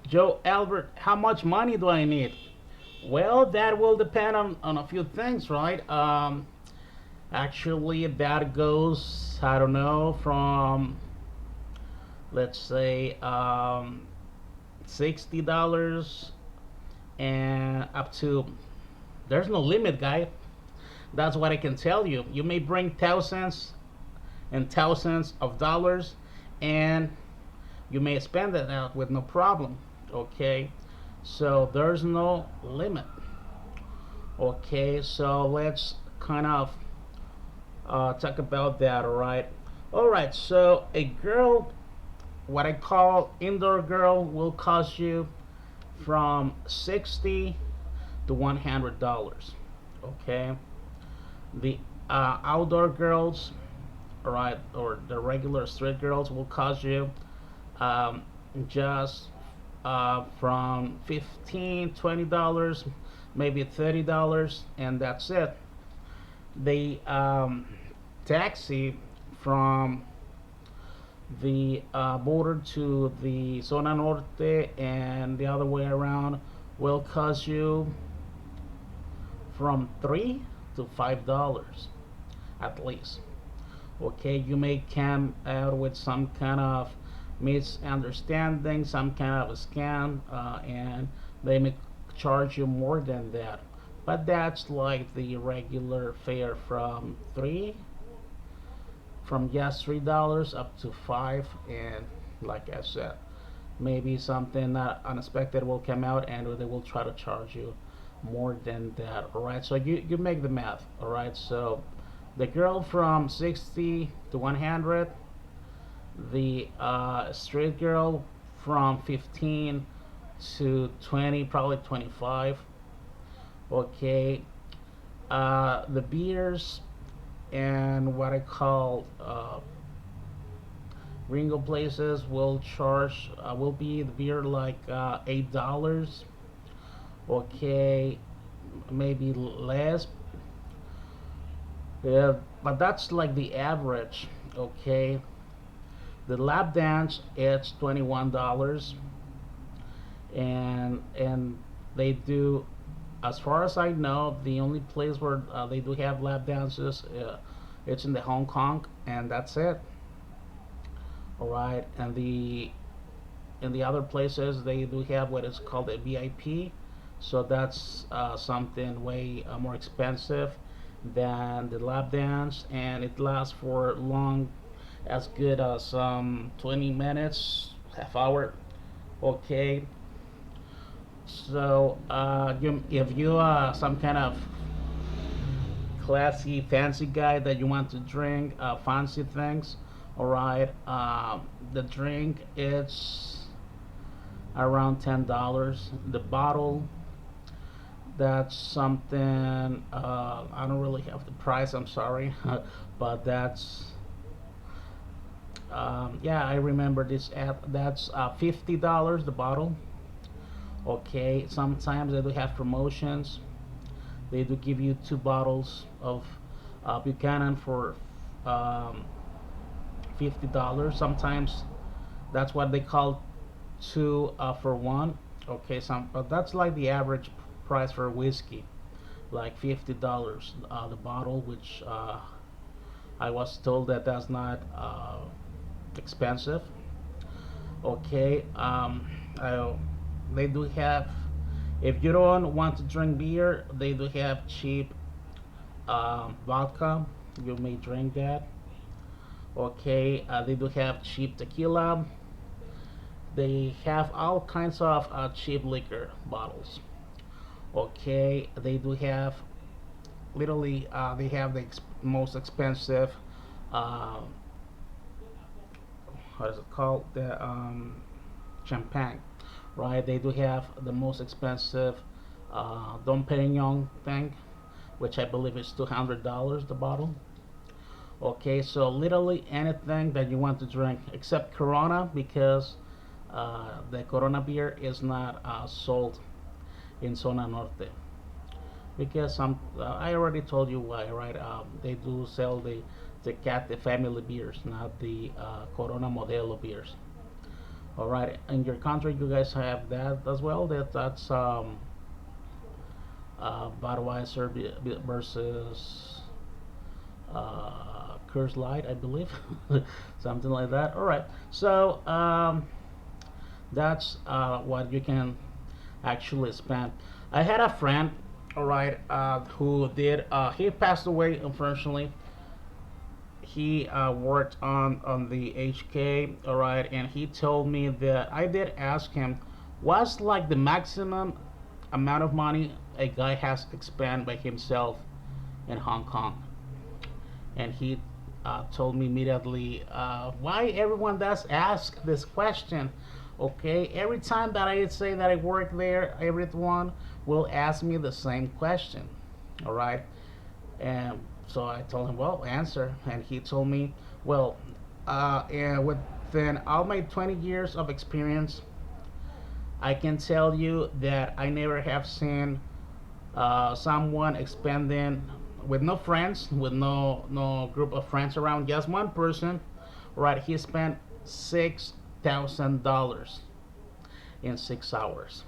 Joe Albert, how much money do I need? Well, that will depend on a few things, right? Actually, that goes, I don't know, from, let's say, $60 and up to, there's no limit, guy. That's what I can tell you. You may bring thousands and thousands of dollars, and you may spend it out with no problem. Okay, so there's no limit. Okay, so let's kind of talk about that. All right. So a girl, what I call indoor girl, will cost you from 60 to $100. Okay, the outdoor girls, all right, or the regular street girls will cost you um, just from 15, $20, maybe $30, and that's it. The taxi from the border to the Zona Norte and the other way around will cost you from $3 to $5 at least. Okay, you may come out with some kind of misunderstanding, some kind of a scam, and they may charge you more than that. But that's like the regular fare from just $3 up to five, and like I said, maybe something not unexpected will come out and they will try to charge you more than that. All right, so you make the math. All right, so the girl from 60 to 100, the straight girl from 15 to 20, probably 25. Okay, the beers and what I call Ringo places will charge will be the beer like $8. Okay, maybe less. Yeah, but that's like the average. Okay, the lap dance it's $21, and they do, as far as I know, the only place where they do have lap dances, it's in the Hong Kong, and that's it. All right, and the in the other places they do have what is called a VIP, so that's something way more expensive than the lap dance, and it lasts for long, as good as 20 minutes, half hour. Okay, so if you are some kind of classy, fancy guy that you want to drink fancy things, all right, the drink it's around $10. The bottle, that's something I don't really have the price. I'm sorry, but that's yeah, I remember this app. That's $50 the bottle. Okay, sometimes they do have promotions. They do give you two bottles of Buchanan for um, $50. Sometimes that's what they call two for one. Okay, but that's like the average price for whiskey, like $50 the bottle, which I was told that that's not expensive. Okay, I, they do have. If you don't want to drink beer, they do have cheap vodka. You may drink that. Okay, they do have cheap tequila. They have all kinds of cheap liquor bottles. Okay, they do have literally they have the most expensive uh, what is it called, the champagne, right? They do have the most expensive Dom Perignon thing, which I believe is $200 the bottle. Okay, so literally anything that you want to drink except Corona, because the Corona beer is not sold in Zona Norte, because I already told you why, right? They do sell the family beers, not the Corona Modelo beers. All right, in your country, you guys have that as well. That's Budweiser versus Coors Light, I believe, something like that. All right, so that's what you can actually spend. I had a friend, all right, who did. He passed away, unfortunately. He worked on the HK, all right, and he told me that I did ask him, what's like the maximum amount of money a guy has to spend by himself in Hong Kong? And he told me immediately, why everyone does ask this question? Okay, every time that I say that I work there, everyone will ask me the same question. All right, and so I told him, well, answer. And he told me, well, and within all my 20 years of experience, I can tell you that I never have seen someone expending with no friends, with no group of friends around, just one person, right? He spent $6,000 in 6 hours.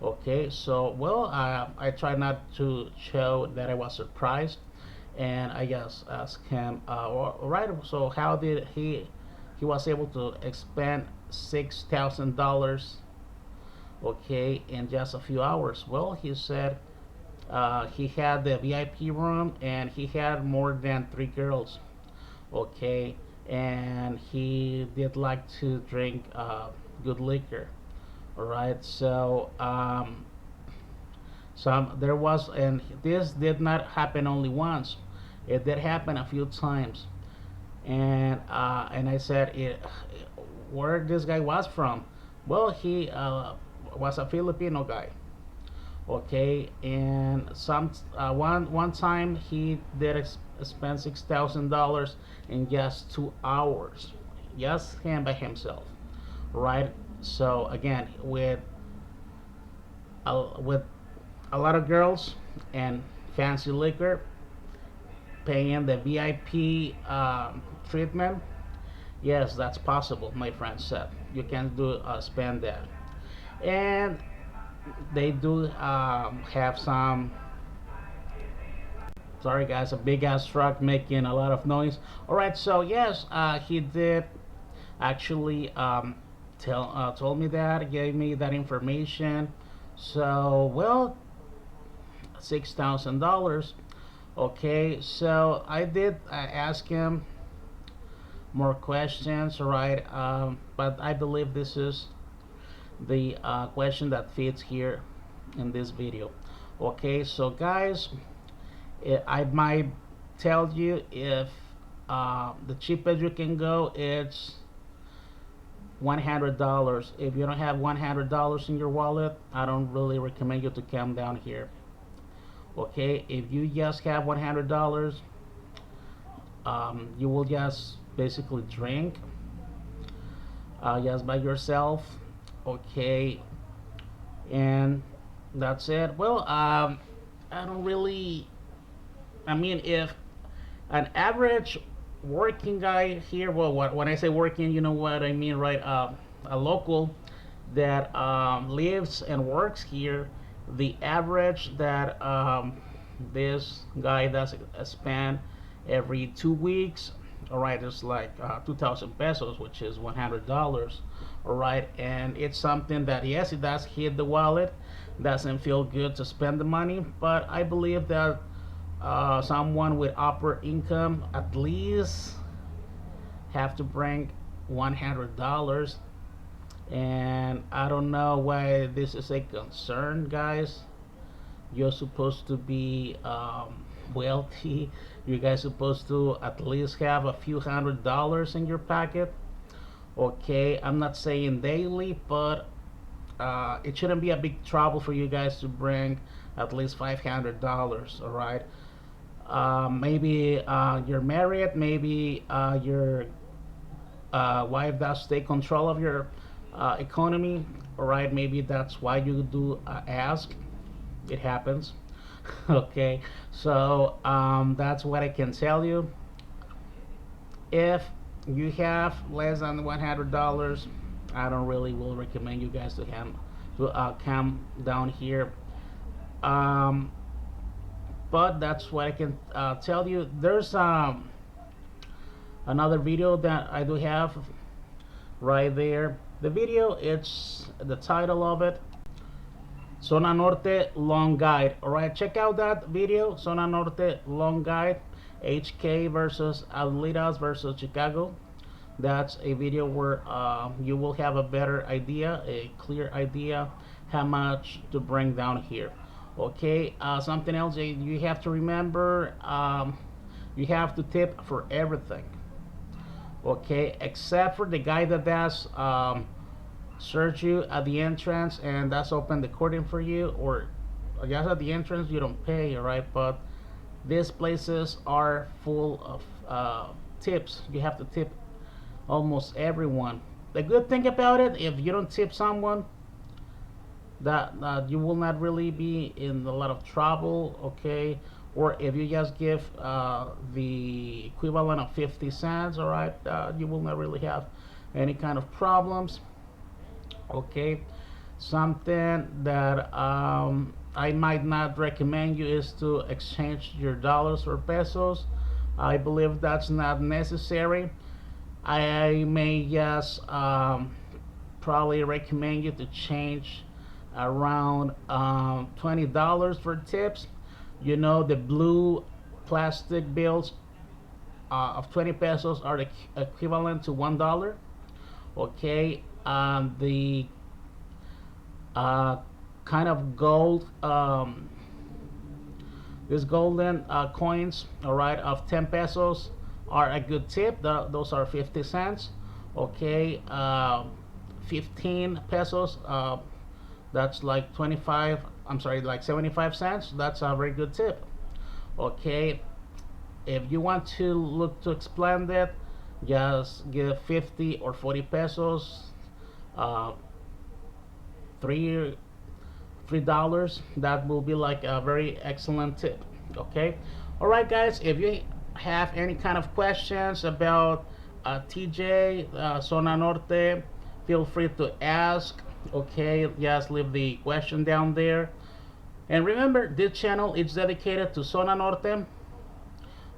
Okay, so well, I tried not to show that I was surprised, and I just asked him, all right, so how did he was able to expend $6,000, okay, in just a few hours? Well, he said he had the VIP room and he had more than three girls, okay, and he did like to drink good liquor. All right, so some there was, and this did not happen only once. It did happen a few times, and I said where this guy was from. Well, he was a Filipino guy. Okay, and one time he did spend $6,000 in just 2 hours, just him by himself, right? So again, with a lot of girls and fancy liquor, paying the VIP treatment, yes, that's possible. My friend said you can do spend that, and they do have some. Sorry, guys, a big ass truck making a lot of noise. All right, so yes, he did actually told me that, gave me that information. So well, $6,000. Okay, so I did ask him more questions, right? But I believe this is the question that fits here in this video. Okay, so guys, I might tell you if the cheapest you can go it's $100. If you don't have $100 in your wallet, I don't really recommend you to come down here. Okay, if you just have $100, you will just basically drink just by yourself. Okay, and that's it. Well, I don't really. I mean, if an average working guy here, well, when I say working, you know what I mean, right? A local that lives and works here, the average that this guy does spend every 2 weeks, all right, is like 2,000 pesos, which is $100, all right, and it's something that yes, it does hit the wallet, doesn't feel good to spend the money, but I believe that someone with upper income at least have to bring $100, and I don't know why this is a concern, guys. You're supposed to be wealthy. You guys supposed to at least have a few $100s in your pocket. Okay, I'm not saying daily, but it shouldn't be a big trouble for you guys to bring at least $500. All right. Maybe you're married. Maybe your wife does take control of your economy. All right. Maybe that's why you do ask. It happens. Okay, so that's what I can tell you. If you have less than $100, I don't really will recommend you guys to camp down here. Um, but that's what I can tell you. There's another video that I do have right there. The video, it's the title of it, Zona Norte Long Guide. All right, check out that video, Zona Norte Long Guide, HK versus Alitas versus Chicago. That's a video where you will have a better idea, a clear idea how much to bring down here. Okay, something else you have to remember, you have to tip for everything. Okay, except for the guy that does search you at the entrance and that's open the curtain for you, or I guess at the entrance you don't pay, right? But these places are full of tips. You have to tip almost everyone. The good thing about it, if you don't tip someone, that you will not really be in a lot of trouble, okay? Or if you just give the equivalent of 50 cents, all right, you will not really have any kind of problems, okay? Something that I might not recommend you is to exchange your dollars for pesos. I believe that's not necessary. I may just probably recommend you to change around $20 for tips. You know, the blue plastic bills of 20 pesos are the equivalent to $1. Okay, the kind of gold, these golden coins, all right, of 10 pesos are a good tip. Those are 50 cents. Okay, 15 pesos, that's like 25, I'm sorry, like 75 cents. That's a very good tip. Okay, if you want to look to expand it, just give 50 or 40 pesos, uh, three $3. That will be like a very excellent tip. Okay, all right guys, if you have any kind of questions about TJ, Zona Norte, feel free to ask. Okay, just leave the question down there. And remember, this channel is dedicated to Zona Norte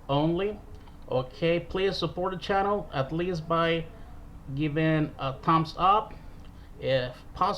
only. Okay, please support the channel at least by giving a thumbs up if possible.